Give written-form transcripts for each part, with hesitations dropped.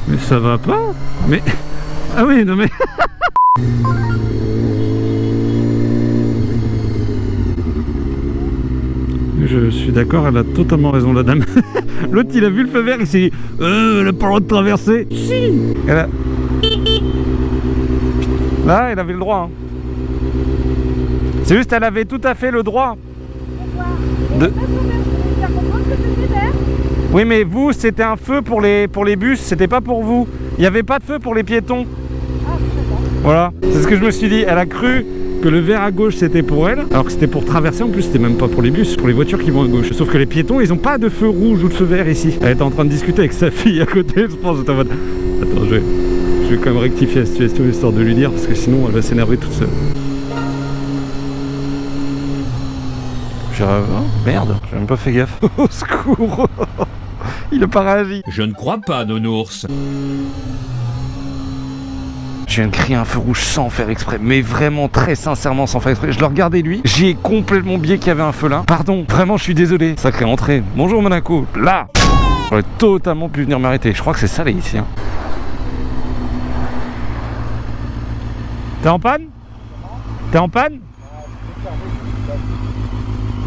Mais ça va pas? Mais... Ah oui, non mais... Je suis d'accord, elle a totalement raison la dame. L'autre il a vu le feu vert, il s'est dit elle a pas le droit de traverser. Si elle a... Là, elle avait le droit. Hein. C'est juste elle avait tout à fait le droit. De... Oui mais vous c'était un feu pour les bus, c'était pas pour vous. Il n'y avait pas de feu pour les piétons. Voilà, c'est ce que je me suis dit. Elle a cru que le vert à gauche c'était pour elle, alors que c'était pour traverser. En plus c'était même pas pour les bus, c'est pour les voitures qui vont à gauche. Sauf que les piétons ils ont pas de feu rouge ou de feu vert ici. Elle était en train de discuter avec sa fille à côté, je pense. J'étais en mode... Attends, je vais quand même rectifier la situation histoire de lui dire, parce que sinon elle va s'énerver toute seule. Oh, merde, j'ai même pas fait gaffe. Au secours. Il a pas réagi. Je ne crois pas, nounours. Je viens de crier un feu rouge sans faire exprès, mais vraiment très sincèrement sans faire exprès. Je le regardais lui, j'ai complètement oublié qu'il y avait un feu là. Pardon, vraiment je suis désolé. Sacrée entrée. Bonjour Monaco. Là, j'aurais totalement pu venir m'arrêter. Je crois que c'est ça là ici. Hein. T'es en panne? T'es en panne?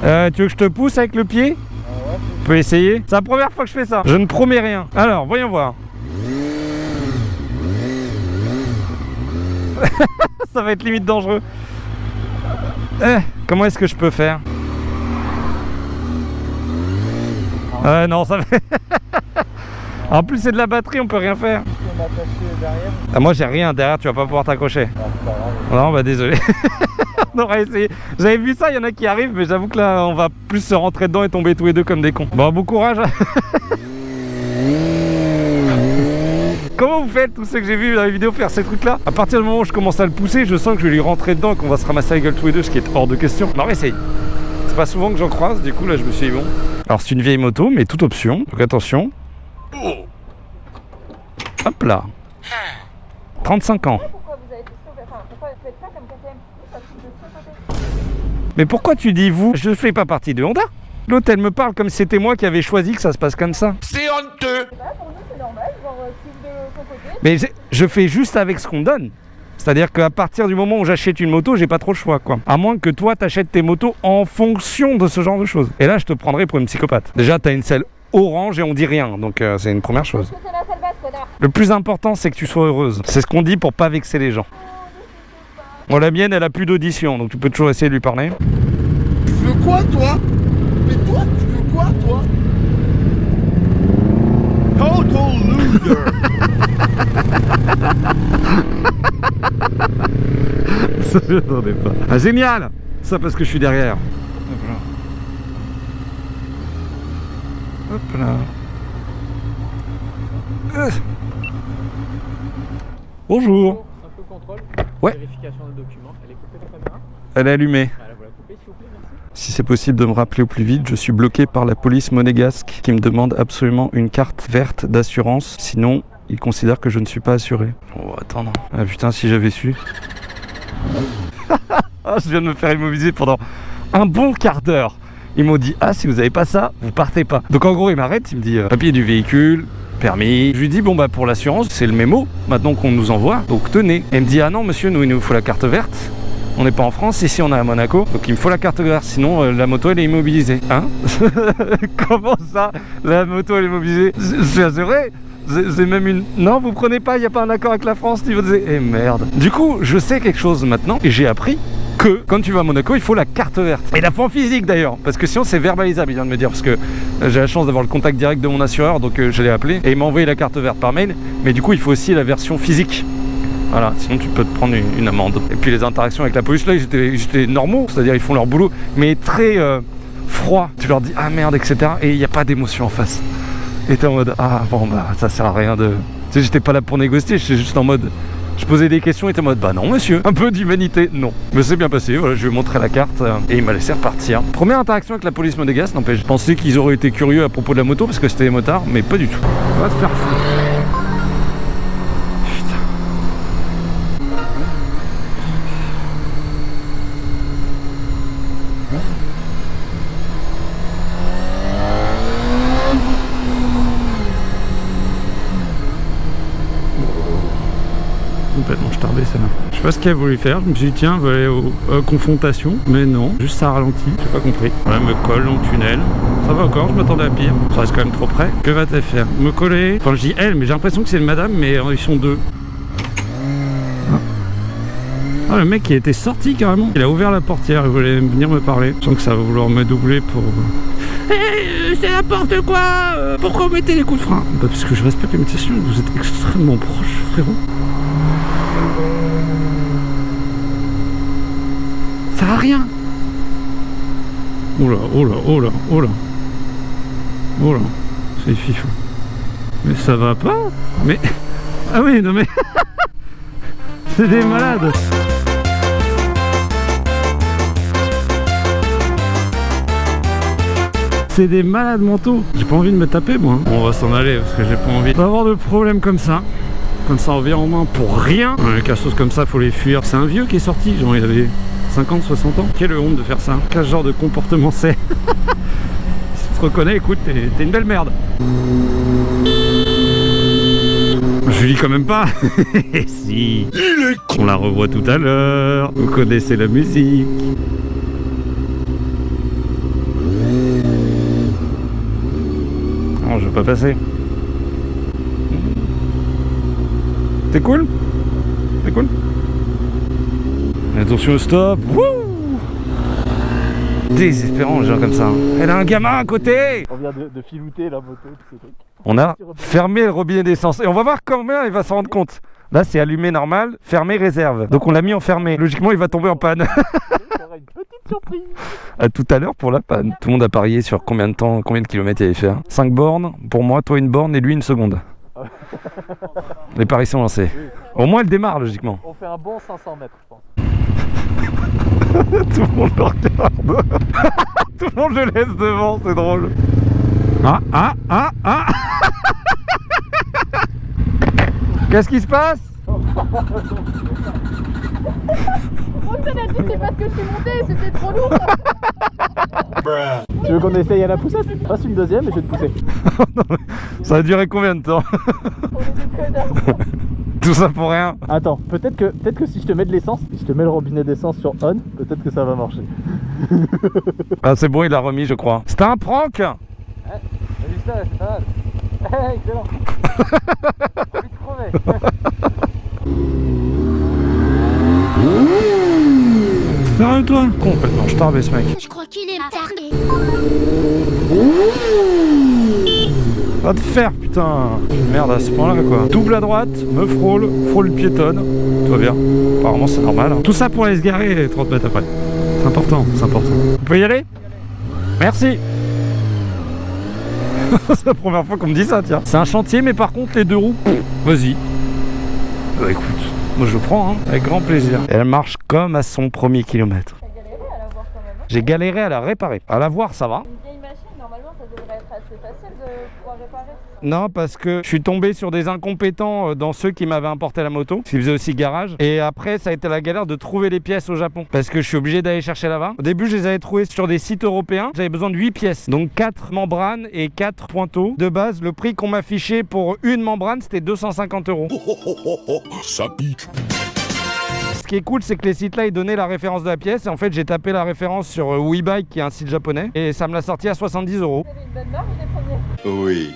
Tu veux que je te pousse avec le pied? Tu peux essayer? C'est la première fois que je fais ça. Je ne promets rien. Alors, voyons voir. Ça va être limite dangereux. Comment est-ce que je peux faire? Non, ça va. En plus, c'est de la batterie, on peut rien faire. Ah, moi, j'ai rien derrière, tu vas pas pouvoir t'accrocher. Non, bah désolé. On aurait essayé. J'avais vu ça, il y en a qui arrivent, mais j'avoue que là, on va plus se rentrer dedans et tomber tous les deux comme des cons. Bon, bon courage. Comment vous faites, tous ceux que j'ai vu dans les vidéos, faire ces trucs-là? À partir du moment où je commence à le pousser, je sens que je vais lui rentrer dedans et qu'on va se ramasser la gueule tous les deux, ce qui est hors de question. Non, mais essaye. C'est pas souvent que j'en croise, du coup, là, je me suis dit bon. Alors, c'est une vieille moto, mais toute option. Donc, attention. Hop là. 35 ans. Mais pourquoi tu dis vous? Je ne fais pas partie de Honda. L'autre elle me parle comme si c'était moi qui avais choisi que ça se passe comme ça. C'est honteux. Pour nous c'est normal, genre de ton côté. Mais je fais juste avec ce qu'on me donne. C'est-à-dire qu'à partir du moment où j'achète une moto, j'ai pas trop le choix quoi. À moins que toi t'achètes tes motos en fonction de ce genre de choses. Et là je te prendrais pour une psychopathe. Déjà t'as une selle orange et on dit rien, donc c'est une première chose. Parce que c'est la selle basse, connard. Le plus important c'est que tu sois heureuse. C'est ce qu'on dit pour pas vexer les gens. Bon, la mienne elle a plus d'audition, donc tu peux toujours essayer de lui parler. Tu veux quoi toi? Mais toi, tu veux quoi toi? Total loser. Ça je n'attendais pas. Ah génial. Ça parce que je suis derrière. Hop là. Hop là. Bonjour. Simple contrôle. Ouais. Vérification de documents. Elle est coupée la caméra? Elle est allumée. Voilà, vous la coupez s'il vous plaît, merci. Si c'est possible de me rappeler au plus vite, je suis bloqué par la police monégasque qui me demande absolument une carte verte d'assurance. Sinon, ils considèrent que je ne suis pas assuré. On va attendre. Ah putain, si j'avais su. Ah, je viens de me faire immobiliser pendant un bon quart d'heure. Ils m'ont dit, ah si vous avez pas ça, vous partez pas. Donc en gros, il m'arrête, il me dit, papier du véhicule, permis. Je lui dis, bon bah pour l'assurance, c'est le mémo, maintenant qu'on nous envoie, donc tenez. Et il me dit, ah non monsieur, nous il nous faut la carte verte. On n'est pas en France, ici on est à Monaco, donc il me faut la carte verte, sinon la moto elle est immobilisée. Hein? Comment ça, la moto elle est immobilisée? Je suis assuré. C'est même une... Non, vous prenez pas, il n'y a pas un accord avec la France niveau de... Eh merde. Du coup, je sais quelque chose maintenant, et j'ai appris que quand tu vas à Monaco, il faut la carte verte. Et la fois en physique d'ailleurs, parce que sinon c'est verbalisable, il vient de me dire, parce que j'ai la chance d'avoir le contact direct de mon assureur, donc je l'ai appelé, et il m'a envoyé la carte verte par mail, mais du coup il faut aussi la version physique. Voilà, sinon tu peux te prendre une amende. Et puis les interactions avec la police, là, ils étaient normaux, c'est-à-dire ils font leur boulot, mais très froid. Tu leur dis, ah merde, etc. Et il n'y a pas d'émotion en face. Et t'es en mode, ah bon, bah ça sert à rien de... Tu sais, j'étais pas là pour négocier, j'étais juste en mode... Je posais des questions et t'es en mode, bah non monsieur, un peu d'humanité, non. Mais c'est bien passé, voilà, je lui ai montré la carte et il m'a laissé repartir. Première interaction avec la police monégasque, n'empêche. Je pensais qu'ils auraient été curieux à propos de la moto parce que c'était des motards, mais pas du tout. On va se faire foutre. complètement starbé celle-là. Je sais pas ce qu'elle voulait faire, je me suis dit tiens, elle va aller aux confrontations, mais non, juste ça ralentit, j'ai pas compris. Ouais, elle me colle dans le tunnel, ça va encore, je m'attendais à pire, ça reste quand même trop près. Que va-t-elle faire? Me coller? Enfin je dis elle, mais j'ai l'impression que c'est une madame, mais ils sont deux. Ah, le mec il était sorti carrément, il a ouvert la portière, il voulait venir me parler. Je sens que ça va vouloir me doubler pour... c'est n'importe quoi, pourquoi vous mettez les coups de frein? Bah parce que je respecte les médiations, vous êtes extrêmement proches frérot. Ça sert à rien. Oula, oula, oula, oula. Oula, c'est fifou. Mais ça va pas? Mais... Ah oui, non mais... c'est des malades. C'est des malades mentaux. J'ai pas envie de me taper moi. On va s'en aller parce que j'ai pas envie d'avoir de problème comme ça. Comme ça on revient en main pour rien. Les cassos comme ça faut les fuir. C'est un vieux qui est sorti, genre il avait 50, 60 ans. Quelle honte de faire ça. Quel genre de comportement c'est. Si tu te reconnais, écoute, t'es une belle merde. Je lui dis quand même pas. Si. On la revoit tout à l'heure. Vous connaissez la musique. Non, je veux pas passer. T'es cool? T'es cool? Attention au stop. Wouh! Désespérant, les gens comme ça. Elle a un gamin à côté. On vient de filouter la moto, tous ces trucs. On a fermé le robinet d'essence et on va voir combien il va s'en rendre compte. Là, c'est allumé normal, fermé réserve. Donc on l'a mis en fermé. Logiquement, il va tomber en panne. Il y aura une petite surprise. À tout à l'heure pour la panne. Tout le monde a parié sur combien de temps, combien de kilomètres il allait faire. 5 bornes, pour moi, toi une borne et lui une seconde. Les paris sont lancés. Au moins, elle démarre logiquement. On fait un bon 500 mètres, je pense. Tout le monde le regarde. Tout le monde le laisse devant, c'est drôle. Ah, ah, ah, ah. Qu'est-ce qui se passe? Moi, ça l'a dit, c'est parce que je suis montée, c'était trop lourd. Tu veux qu'on essaye à la poussette? Passe une deuxième et je vais te pousser. Ça a duré combien de temps? On est des connards. Tout ça pour rien. Attends, peut-être que si je te mets de l'essence, si je te mets le robinet d'essence sur on, peut-être que ça va marcher. Ah c'est bon, il l'a remis je crois. C'était un prank. T'as vu ça? Excellent. J'ai vite crevé. Sérieux toi? Complètement starbé ce mec. Je crois qu'il est taré. Va te faire putain. Merde à ce point là quoi. Double à droite, me frôle piétonne. Tout va bien. Apparemment c'est normal. Hein. Tout ça pour aller se garer 30 mètres après. C'est important, c'est important. On peut y aller? Merci. C'est la première fois qu'on me dit ça tiens. C'est un chantier mais par contre les deux roues, vas-y. Bah écoute, moi je prends hein, avec grand plaisir. Elle marche comme à son premier kilomètre. T'as galéré à la voir quand même. Hein. J'ai galéré à la réparer. À la voir ça va. Une vieille machine, normalement, ça devrait être assez facile de pouvoir réparer. Non, parce que je suis tombé sur des incompétents dans ceux qui m'avaient importé la moto, qui faisaient aussi garage. Et après, ça a été la galère de trouver les pièces au Japon, parce que je suis obligé d'aller chercher là-bas. Au début, je les avais trouvées sur des sites européens. J'avais besoin de 8 pièces, donc 4 membranes et 4 pointeaux. De base, le prix qu'on m'affichait pour une membrane, c'était 250 €. Ça pique. Ce qui est cool, c'est que les sites là, ils donnaient la référence de la pièce. Et en fait, j'ai tapé la référence sur WeBike, qui est un site japonais, et ça me l'a sorti à 70 €. Vous avez une bonne marge des premiers. Oui.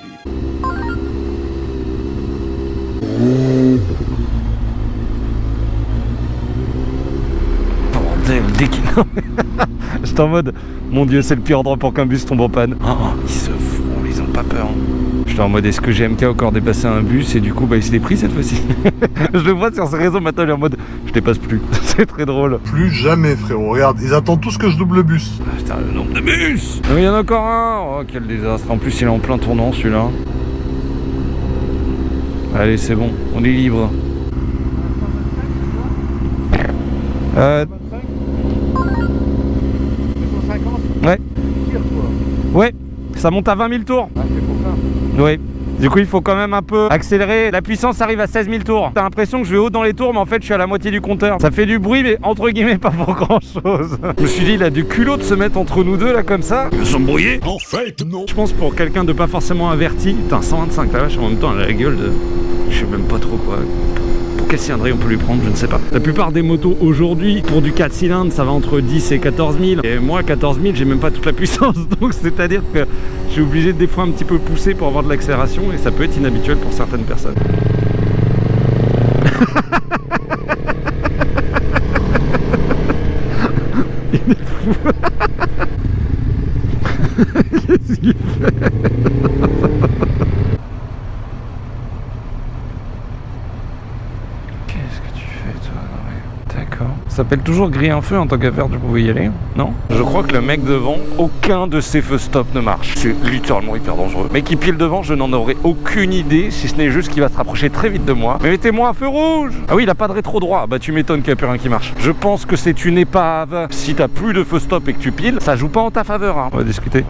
Dès qu'il... J'étais en mode, mon dieu, c'est le pire endroit pour qu'un bus tombe en panne. Oh, ils se font, ils ont pas peur. J'étais en mode, est-ce que GMK a encore dépassé un bus? Et du coup, bah, il se l'est pris cette fois-ci. Je le vois sur ce réseau maintenant, il est en mode, je dépasse plus. C'est très drôle. Plus jamais, frérot. Regarde, ils attendent tous que je double le bus. Ah, putain, le nombre de bus! Il y en a encore un! Oh, quel désastre. En plus, il est en plein tournant celui-là. Allez, c'est bon, on est libre. Ouais. Ouais, ça monte à 20 000 tours. Ah, c'est pour ça. Oui. Du coup, il faut quand même un peu accélérer. La puissance arrive à 16 000 tours. T'as l'impression que je vais haut dans les tours, mais en fait, je suis à la moitié du compteur. Ça fait du bruit, mais entre guillemets, pas pour grand chose. Je me suis dit, il a du culot de se mettre entre nous deux, là, comme ça. Ils sont brouillés? En fait, non. Je pense pour quelqu'un de pas forcément averti. Putain, 125, la vache, en même temps, elle a la gueule de... Je sais même pas trop quoi. Pour quelle cylindrée on peut lui prendre, je ne sais pas. La plupart des motos aujourd'hui, pour du 4 cylindres, ça va entre 10 et 14 000. Et moi, 14 000, j'ai même pas toute la puissance. Donc c'est-à-dire que je suis obligé de des fois un petit peu pousser pour avoir de l'accélération et ça peut être inhabituel pour certaines personnes. Il est fou. Qu'est-ce qu'il fait? Qu'est-ce que tu fais toi? D'accord. Ça s'appelle toujours griller un feu en tant qu'affaire, tu pouvais y aller? Non? Je crois que le mec devant, aucun de ses feux stop ne marche. C'est littéralement hyper dangereux. Mais qui pile devant, je n'en aurais aucune idée, si ce n'est juste qu'il va se rapprocher très vite de moi. Mais mettez-moi un feu rouge! Ah oui, il a pas de rétro droit. Bah tu m'étonnes qu'il n'y a plus rien qui marche. Je pense que c'est une épave. Si t'as plus de feu stop et que tu piles, ça joue pas en ta faveur. Hein. On va discuter.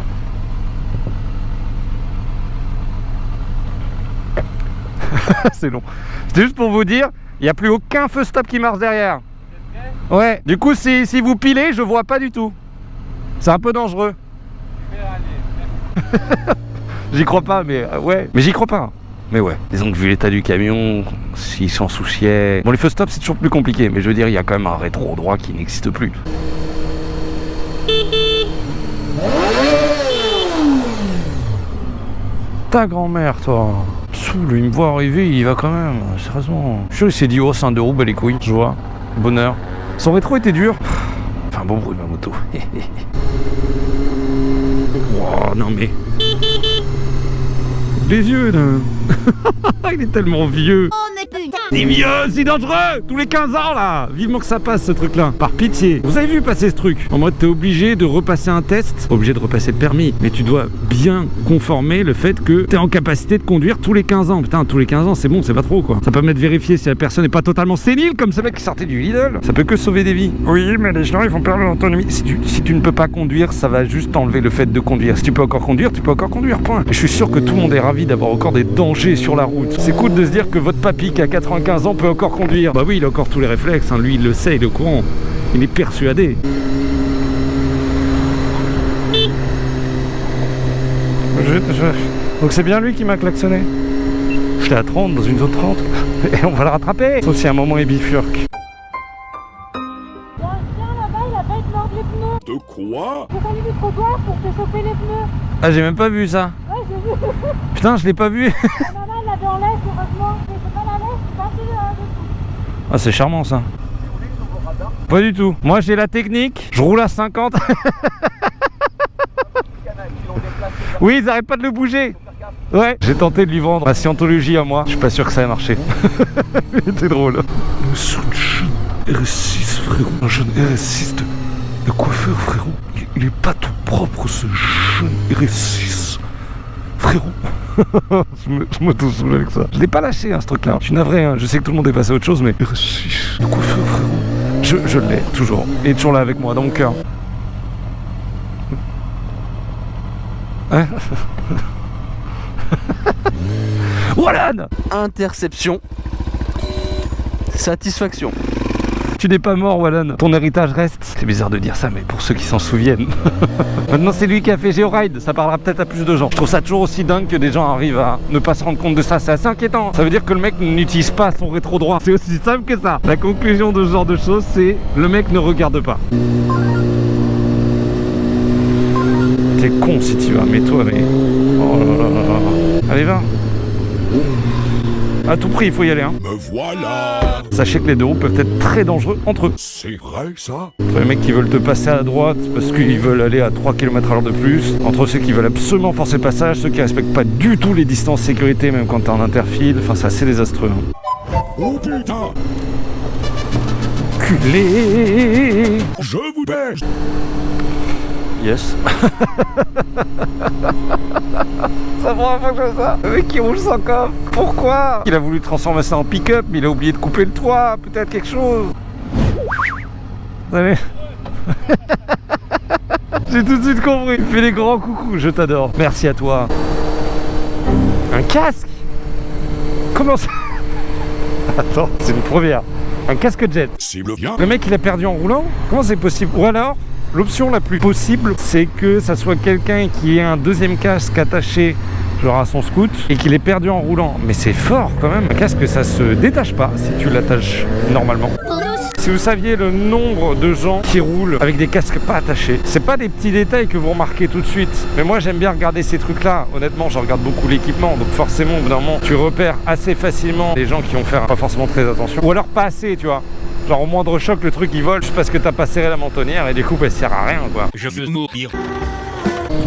C'est long. C'était juste pour vous dire, il n'y a plus aucun feu stop qui marche derrière. Ouais, du coup si vous pilez, je vois pas du tout. C'est un peu dangereux. J'y crois pas, mais ouais. Mais j'y crois pas. Mais ouais. Disons que vu l'état du camion, s'il s'en souciait... Bon, les feux stop c'est toujours plus compliqué, mais je veux dire, il y a quand même un rétro droit qui n'existe plus. Ta grand-mère, toi. Soul, il me voit arriver, il y va quand même. Sérieusement. Je suis sûr, il s'est dit, oh, c'est un 2 roues, bah les couilles. Je vois. Bonheur. Son rétro était dur. Enfin, bon bruit, ma moto. Oh, non mais... Les yeux, là. Il est tellement vieux. Il est vieux, c'est dangereux. Tous les 15 ans, là. Vivement que ça passe, ce truc-là. Par pitié. Vous avez vu passer ce truc? En mode, t'es obligé de repasser un test. Obligé de repasser le permis. Mais tu dois bien conformer le fait que t'es en capacité de conduire tous les 15 ans. Putain, tous les 15 ans, c'est bon, c'est pas trop, quoi. Ça permet de vérifier si la personne n'est pas totalement sénile, comme ce mec qui sortait du Lidl. Ça peut que sauver des vies. Oui, mais les gens, ils vont perdre leur autonomie. Si tu ne peux pas conduire, ça va juste enlever le fait de conduire. Si tu peux encore conduire, tu peux encore conduire, point. Et je suis sûr que tout le monde est ravi d'avoir encore des dangers sur la route. C'est cool de se dire que votre papy qui a 95 ans peut encore conduire. Bah oui, il a encore tous les réflexes, hein. Lui il le sait, il est au courant. Il est persuadé. Donc c'est bien lui qui m'a klaxonné. J'étais à 30 dans une zone 30. Et on va le rattraper. Sauf si à un moment il bifurque. Il y a un chien là-bas, il a failli te mordre les pneus. De quoi? J'ai fallu du trottoir pour te choper les pneus. Ah, j'ai même pas vu ça. Ouais, j'ai vu. Putain, je l'ai pas vu. La nana, elle l'avait en laisse, heureusement. C'est pas la laisse, c'est pas dessous. Ah, c'est charmant ça. Pas du tout. Moi j'ai la technique, je roule à 50. Oui, ils arrêtent pas de le bouger. Ouais, j'ai tenté de lui vendre ma scientologie à moi. Je suis pas sûr que ça ait marché. C'était drôle. Sur le jeune RS6, frérot. Un jeune RS6 de coiffeur, frérot. Il est pas tout propre, ce jeune RS6. Frérot. je me touche avec ça. Je l'ai pas lâché, hein, ce truc-là. Je suis navré, hein. Je sais que tout le monde est passé à autre chose, mais RS6 de coiffeur, frérot. je l'ai, toujours. Il est toujours là avec moi, dans mon cœur. Hein? Voilà. Interception. Satisfaction. Tu n'es pas mort, Wallen. Ton héritage reste. C'est bizarre de dire ça, mais pour ceux qui s'en souviennent. Maintenant, c'est lui qui a fait Georide. Ça parlera peut-être à plus de gens. Je trouve ça toujours aussi dingue que des gens arrivent à ne pas se rendre compte de ça. C'est assez inquiétant. Ça veut dire que le mec n'utilise pas son rétro droit. C'est aussi simple que ça. La conclusion de ce genre de choses, c'est le mec ne regarde pas. T'es con si tu vas, mais toi, mais... Oh là là là là. Allez, va. À tout prix, il faut y aller, hein. Me voilà. Sachez que les deux roues peuvent être très dangereux entre eux. C'est vrai, ça? Entre les mecs qui veulent te passer à droite parce qu'ils veulent aller à 3 km/h de plus, entre ceux qui veulent absolument forcer le passage, ceux qui respectent pas du tout les distances sécurité, même quand t'es en interfile, enfin c'est assez désastreux. Hein. Oh putain! Culé. Je vous baisse! Yes. Ça prend pas que ça. Le mec qui roule sans coffre. Pourquoi? Il a voulu transformer ça en pick-up, mais il a oublié de couper le toit. Peut-être quelque chose. Allez. J'ai tout de suite compris. Fais les grands coucous, je t'adore. Merci à toi. Un casque? Comment ça? Attends, c'est une première. Un casque jet. Cible bien. Le mec il a perdu en roulant? Comment c'est possible? Ou alors, l'option la plus possible, c'est que ça soit quelqu'un qui ait un deuxième casque attaché genre à son scoot, et qu'il est perdu en roulant. Mais c'est fort quand même. Un casque, ça se détache pas si tu l'attaches normalement. Si vous saviez le nombre de gens qui roulent avec des casques pas attachés, c'est pas des petits détails que vous remarquez tout de suite. Mais moi j'aime bien regarder ces trucs-là. Honnêtement, je regarde beaucoup l'équipement, donc forcément au bout d'un moment, tu repères assez facilement les gens qui vont faire pas forcément très attention. Ou alors pas assez, tu vois. Genre au moindre choc, le truc il vole juste parce que t'as pas serré la mentonnière et du coup, elle sert à rien, quoi. Je veux mourir. Tu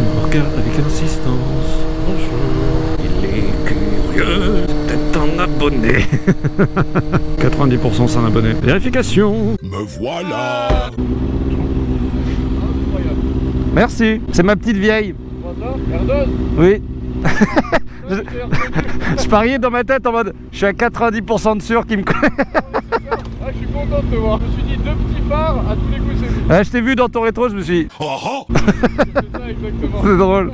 me regardes avec insistance. Bonjour. Il est curieux. T'es un abonné. 90% c'est un abonné. Vérification. Me voilà. Merci. C'est ma petite vieille. R2. Oui. Je pariais dans ma tête en mode je suis à 90% de sûr qu'il me connaît. Ah, je suis content de te voir. Je me suis dit 2 petits phares, à tous les coups c'est lui. Ah, je t'ai vu dans ton rétro, je me suis dit, Oh oh. C'est ça exactement. c'est drôle.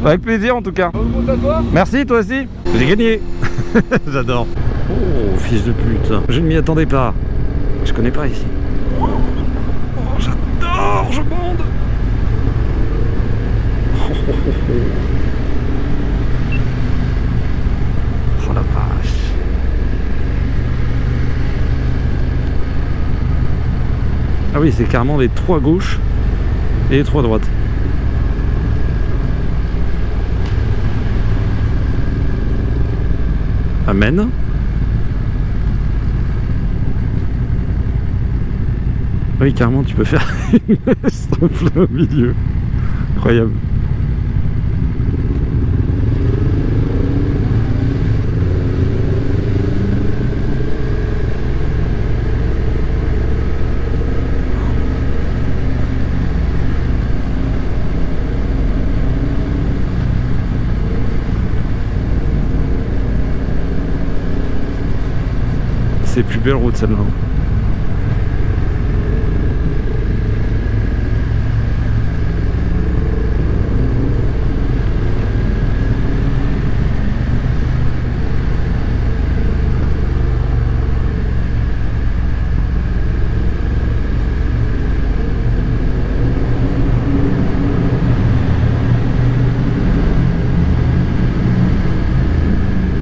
Avec plaisir en tout cas. Bon compte à toi. Merci toi aussi. J'ai gagné. J'adore. Oh fils de pute. Je ne m'y attendais pas. Je connais pas ici. Oh, j'adore, je bande. Oh la vache. Ah oui, c'est carrément les 3 gauches et les 3 droites. Amen. Oui, carrément, tu peux faire une stop au milieu. Incroyable. C'est plus belle route celle-là.